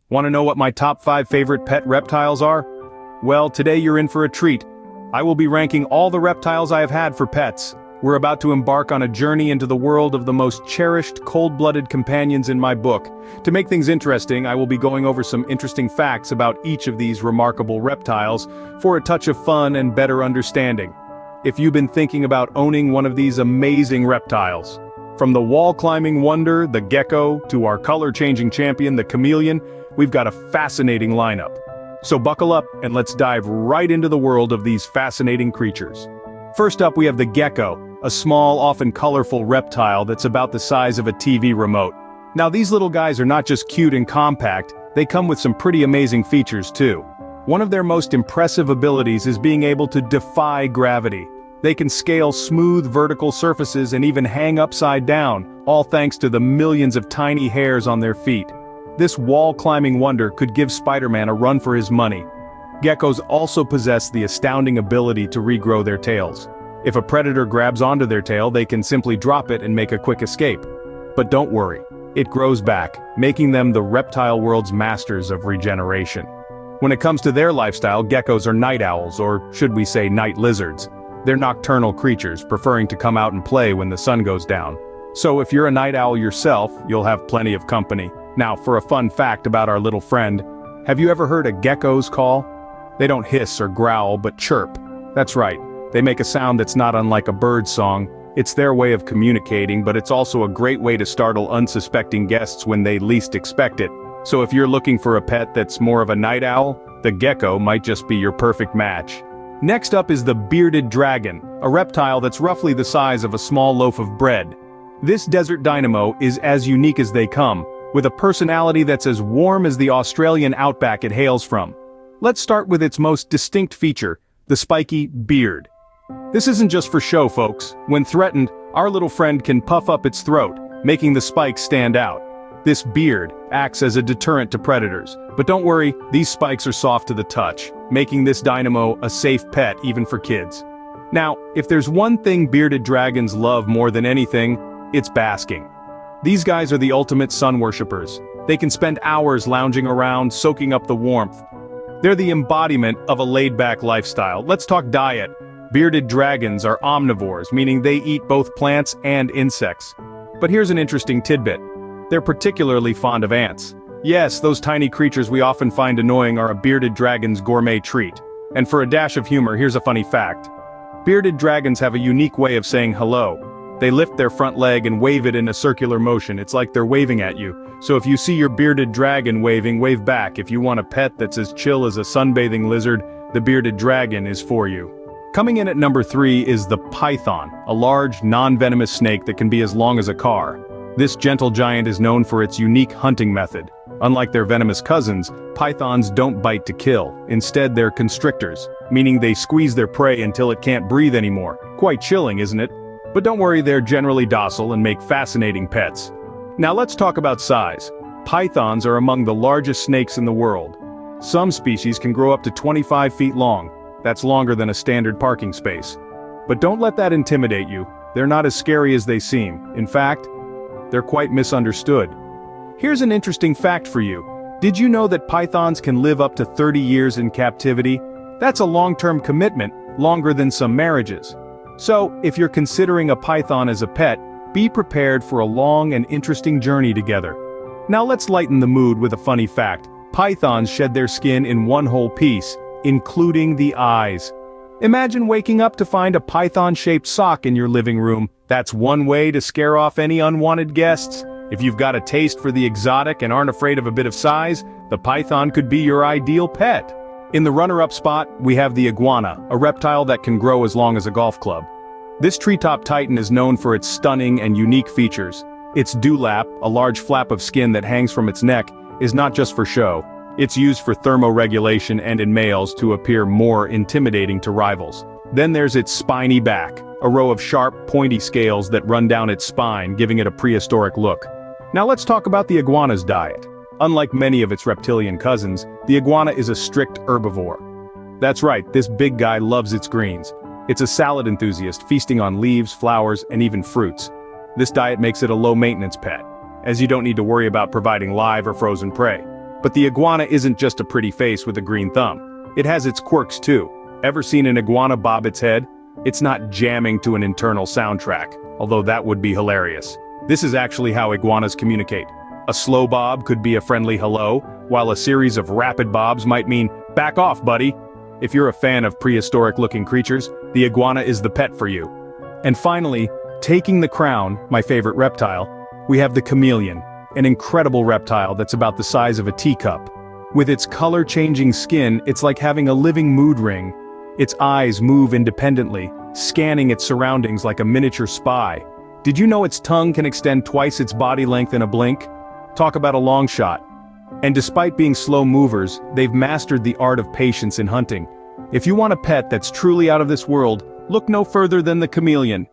Want to know what my top 5 favorite pet reptiles are? Well, today you're in for a treat. I will be ranking all the reptiles I have had for pets. We're about to embark on a journey into the world of the most cherished, cold-blooded companions in my book. To make things interesting, I will be going over some interesting facts about each of these remarkable reptiles for a touch of fun and better understanding. If you've been thinking about owning one of these amazing reptiles, from the wall-climbing wonder, the gecko, to our color-changing champion, the chameleon, we've got a fascinating lineup. So buckle up and let's dive right into the world of these fascinating creatures. First up, we have the gecko, a small, often colorful reptile that's about the size of a TV remote. Now these little guys are not just cute and compact, they come with some pretty amazing features too. One of their most impressive abilities is being able to defy gravity. They can scale smooth vertical surfaces and even hang upside down, all thanks to the millions of tiny hairs on their feet. This wall-climbing wonder could give Spider-Man a run for his money. Geckos also possess the astounding ability to regrow their tails. If a predator grabs onto their tail, they can simply drop it and make a quick escape. But don't worry, it grows back, making them the reptile world's masters of regeneration. When it comes to their lifestyle, geckos are night owls, or should we say night lizards. They're nocturnal creatures, preferring to come out and play when the sun goes down. So if you're a night owl yourself, you'll have plenty of company. Now, for a fun fact about our little friend, have you ever heard a gecko's call? They don't hiss or growl, but chirp. That's right, they make a sound that's not unlike a bird's song. It's their way of communicating, but it's also a great way to startle unsuspecting guests when they least expect it. So if you're looking for a pet that's more of a night owl, the gecko might just be your perfect match. Next up is the bearded dragon, a reptile that's roughly the size of a small loaf of bread. This desert dynamo is as unique as they come, with a personality that's as warm as the Australian outback it hails from. Let's start with its most distinct feature, the spiky beard. This isn't just for show, folks. When threatened, our little friend can puff up its throat, making the spikes stand out. This beard acts as a deterrent to predators, but don't worry, these spikes are soft to the touch, making this dynamo a safe pet even for kids. Now, if there's one thing bearded dragons love more than anything, it's basking. These guys are the ultimate sun worshippers. They can spend hours lounging around, soaking up the warmth. They're the embodiment of a laid-back lifestyle. Let's talk diet. Bearded dragons are omnivores, meaning they eat both plants and insects. But here's an interesting tidbit. They're particularly fond of ants. Yes, those tiny creatures we often find annoying are a bearded dragon's gourmet treat. And for a dash of humor, here's a funny fact. Bearded dragons have a unique way of saying hello. They lift their front leg and wave it in a circular motion. It's like they're waving at you. So if you see your bearded dragon waving, wave back. If you want a pet that's as chill as a sunbathing lizard, the bearded dragon is for you. Coming in at number 3 is the python, a large, non-venomous snake that can be as long as a car. This gentle giant is known for its unique hunting method. Unlike their venomous cousins, pythons don't bite to kill. Instead, they're constrictors, meaning they squeeze their prey until it can't breathe anymore. Quite chilling, isn't it? But don't worry, they're generally docile and make fascinating pets. Now let's talk about size. Pythons are among the largest snakes in the world. Some species can grow up to 25 feet long. That's longer than a standard parking space. But don't let that intimidate you. They're not as scary as they seem. In fact, they're quite misunderstood. Here's an interesting fact for you. Did you know that pythons can live up to 30 years in captivity? That's a long-term commitment, longer than some marriages. So, if you're considering a python as a pet, be prepared for a long and interesting journey together. Now let's lighten the mood with a funny fact. Pythons shed their skin in one whole piece, including the eyes. Imagine waking up to find a python-shaped sock in your living room. That's one way to scare off any unwanted guests. If you've got a taste for the exotic and aren't afraid of a bit of size, the python could be your ideal pet. In the runner-up spot, we have the iguana, a reptile that can grow as long as a golf club. This treetop titan is known for its stunning and unique features. Its dewlap, a large flap of skin that hangs from its neck, is not just for show. It's used for thermoregulation and in males to appear more intimidating to rivals. Then there's its spiny back, a row of sharp, pointy scales that run down its spine, giving it a prehistoric look. Now let's talk about the iguana's diet. Unlike many of its reptilian cousins, the iguana is a strict herbivore. That's right, this big guy loves its greens. It's a salad enthusiast, feasting on leaves, flowers, and even fruits. This diet makes it a low-maintenance pet, as you don't need to worry about providing live or frozen prey. But the iguana isn't just a pretty face with a green thumb. It has its quirks too. Ever seen an iguana bob its head? It's not jamming to an internal soundtrack, although that would be hilarious. This is actually how iguanas communicate. A slow bob could be a friendly hello, while a series of rapid bobs might mean, "Back off, buddy." If you're a fan of prehistoric-looking creatures, the iguana is the pet for you. And finally, taking the crown, my favorite reptile, we have the chameleon, an incredible reptile that's about the size of a teacup. With its color-changing skin, it's like having a living mood ring. Its eyes move independently, scanning its surroundings like a miniature spy. Did you know its tongue can extend twice its body length in a blink? Talk about a long shot. And despite being slow movers, they've mastered the art of patience in hunting. If you want a pet that's truly out of this world, look no further than the chameleon.